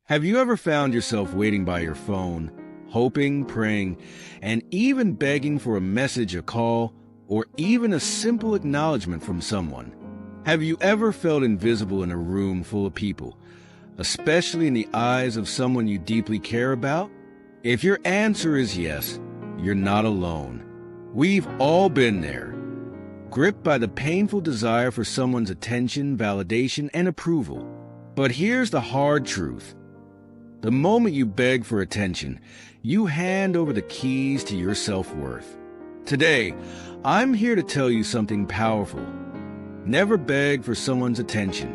Have you ever found yourself waiting by your phone, hoping, praying, and even begging for a message, a call, or even a simple acknowledgement from someone? Have you ever felt invisible in a room full of people, especially in the eyes of someone you deeply care about? If your answer is yes, you're not alone. We've all been there, gripped by the painful desire for someone's attention, validation, and approval. But here's the hard truth. The moment you beg for attention, you hand over the keys to your self-worth. Today, I'm here to tell you something powerful. Never beg for someone's attention.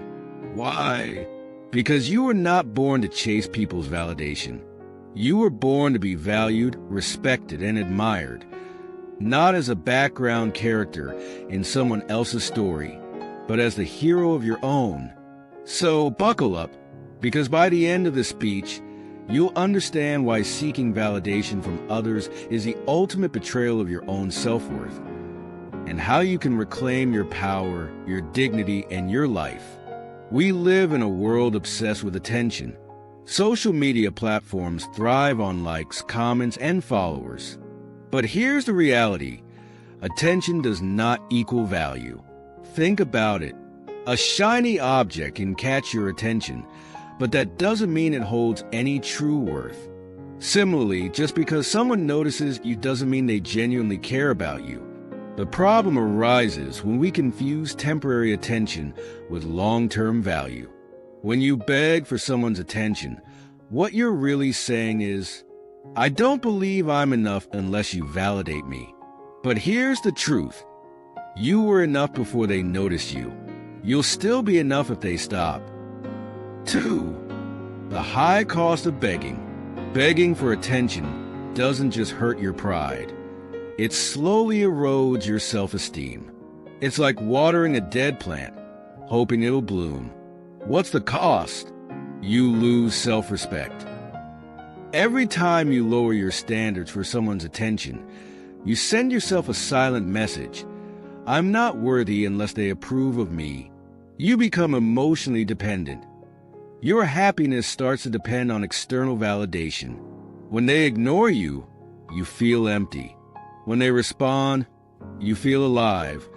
Why? Because you were not born to chase people's validation. You were born to be valued, respected, and admired, not as a background character in someone else's story, but as the hero of your own. So buckle up, because by the end of this speech, you'll understand why seeking validation from others is the ultimate betrayal of your own self-worth, and how you can reclaim your power, your dignity, and your life. We live in a world obsessed with attention. Social media platforms thrive on likes, comments, and followers. But here's the reality. Attention does not equal value. Think about it. A shiny object can catch your attention, but that doesn't mean it holds any true worth. Similarly, just because someone notices you doesn't mean they genuinely care about you. The problem arises when we confuse temporary attention with long-term value. When you beg for someone's attention, what you're really saying is, I don't believe I'm enough unless you validate me. But here's the truth. You were enough before they noticed you. You'll still be enough if they stop. 2. The high cost of begging. Begging for attention doesn't just hurt your pride. It slowly erodes your self-esteem. It's like watering a dead plant, hoping it'll bloom. What's the cost? You lose self-respect. Every time you lower your standards for someone's attention, you send yourself a silent message. I'm not worthy unless they approve of me. You become emotionally dependent. Your happiness starts to depend on external validation. When they ignore you, you feel empty. When they respond, you feel alive,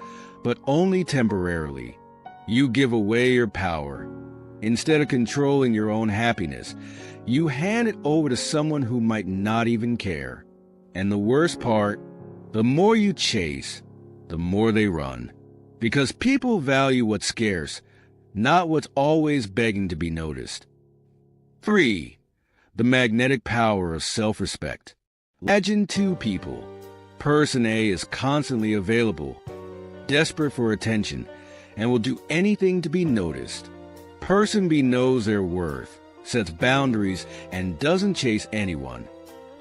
but only temporarily. You give away your power. Instead of controlling your own happiness, you hand it over to someone who might not even care. And the worst part, the more you chase, the more they run. Because people value what's scarce, not what's always begging to be noticed. 3. The magnetic power of self-respect. Imagine two people. Person A is constantly available, desperate for attention, and will do anything to be noticed. Person B knows their worth, sets boundaries, and doesn't chase anyone.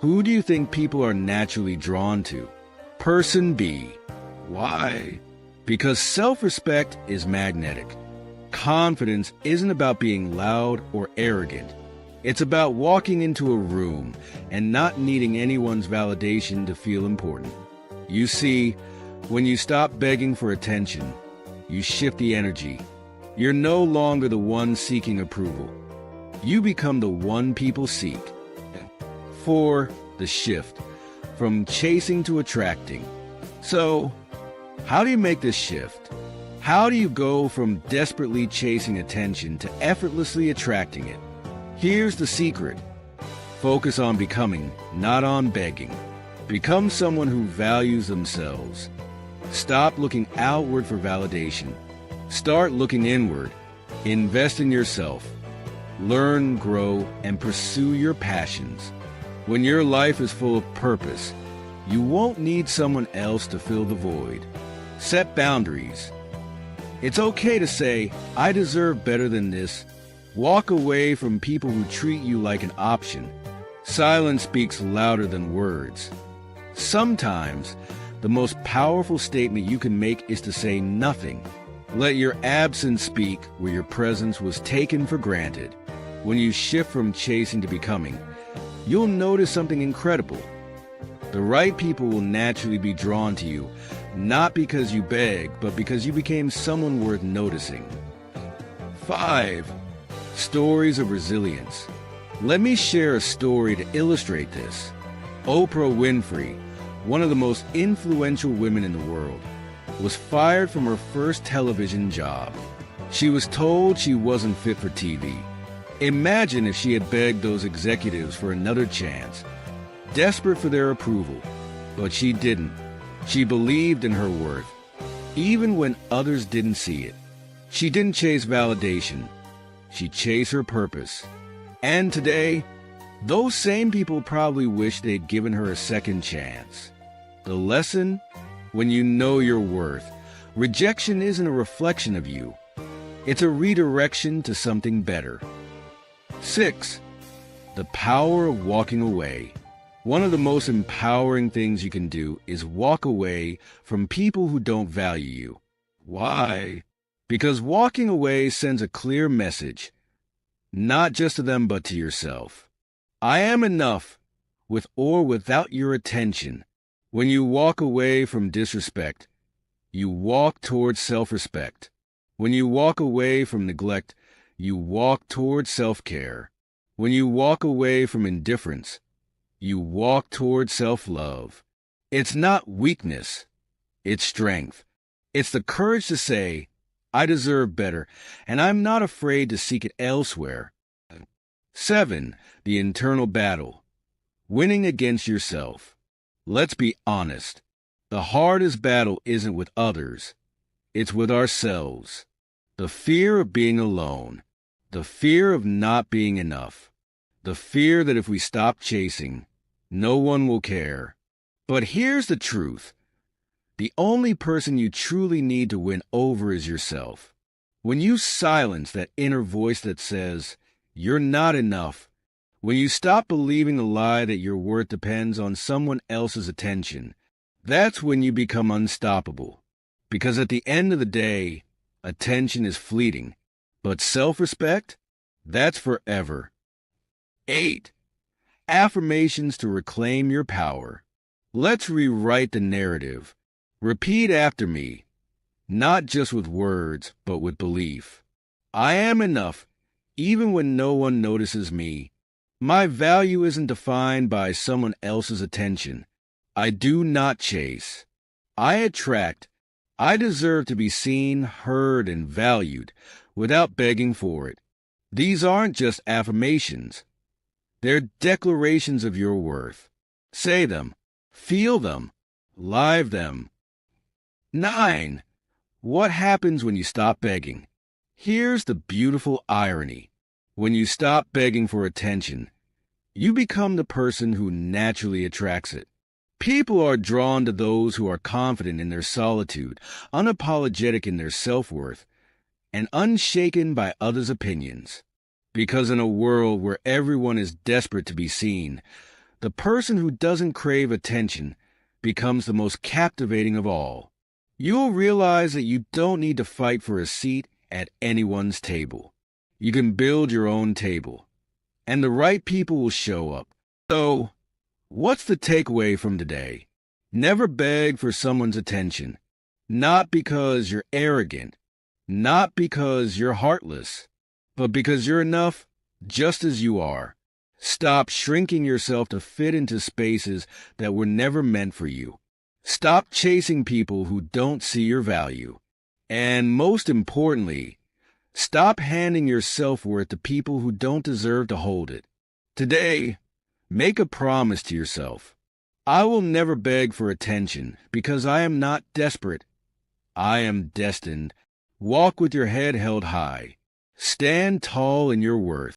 Who do you think people are naturally drawn to? Person B. Why? Because self-respect is magnetic. Confidence isn't about being loud or arrogant. It's about walking into a room and not needing anyone's validation to feel important. You see, when you stop begging for attention, you shift the energy. You're no longer the one seeking approval. You become the one people seek. 4. The shift, from chasing to attracting. So, how do you make this shift? How do you go from desperately chasing attention to effortlessly attracting it? Here's the secret. Focus on becoming, not on begging. Become someone who values themselves. Stop looking outward for validation. Start looking inward. Invest in yourself. Learn, grow, and pursue your passions. When your life is full of purpose, you won't need someone else to fill the void. Set boundaries. It's okay to say, I deserve better than this. Walk away from people who treat you like an option. Silence speaks louder than words. Sometimes, the most powerful statement you can make is to say nothing. Let your absence speak where your presence was taken for granted. When you shift from chasing to becoming, you'll notice something incredible. The right people will naturally be drawn to you, not because you beg, but because you became someone worth noticing. 5. Stories of resilience. Let me share a story to illustrate this. Oprah Winfrey, one of the most influential women in the world, was fired from her first television job. She was told she wasn't fit for TV. Imagine if she had begged those executives for another chance, desperate for their approval. But she didn't. She believed in her worth, even when others didn't see it. She didn't chase validation. She chased her purpose. And today, those same people probably wish they'd given her a second chance. The lesson? When you know your worth, rejection isn't a reflection of you. It's a redirection to something better. 6. The power of walking away. One of the most empowering things you can do is walk away from people who don't value you. Why? Because walking away sends a clear message, not just to them but to yourself. I am enough, with or without your attention. When you walk away from disrespect, you walk towards self-respect. When you walk away from neglect, you walk towards self-care. When you walk away from indifference, you walk towards self-love. It's not weakness, it's strength. It's the courage to say, I deserve better, and I'm not afraid to seek it elsewhere. 7. The internal battle. Winning against yourself. Let's be honest. The hardest battle isn't with others. It's with ourselves. The fear of being alone. The fear of not being enough. The fear that if we stop chasing, no one will care. But here's the truth. The only person you truly need to win over is yourself. When you silence that inner voice that says, you're not enough, when you stop believing the lie that your worth depends on someone else's attention, that's when you become unstoppable. Because at the end of the day, attention is fleeting, but self-respect, that's forever. 8. Affirmations to reclaim your power. Let's rewrite the narrative. Repeat after me, not just with words, but with belief. I am enough, even when no one notices me. My value isn't defined by someone else's attention. I do not chase. I attract. I deserve to be seen, heard, and valued without begging for it. These aren't just affirmations. They're declarations of your worth. Say them, feel them, live them. 9. What happens when you stop begging? Here's the beautiful irony. When you stop begging for attention, you become the person who naturally attracts it. People are drawn to those who are confident in their solitude, unapologetic in their self-worth, and unshaken by others' opinions. Because in a world where everyone is desperate to be seen, the person who doesn't crave attention becomes the most captivating of all. You'll realize that you don't need to fight for a seat at anyone's table. You can build your own table, and the right people will show up. So, what's the takeaway from today? Never beg for someone's attention, not because you're arrogant, not because you're heartless, but because you're enough just as you are. Stop shrinking yourself to fit into spaces that were never meant for you. Stop chasing people who don't see your value. And most importantly, stop handing your self-worth to people who don't deserve to hold it. Today, make a promise to yourself. I will never beg for attention because I am not desperate. I am destined. Walk with your head held high. Stand tall in your worth.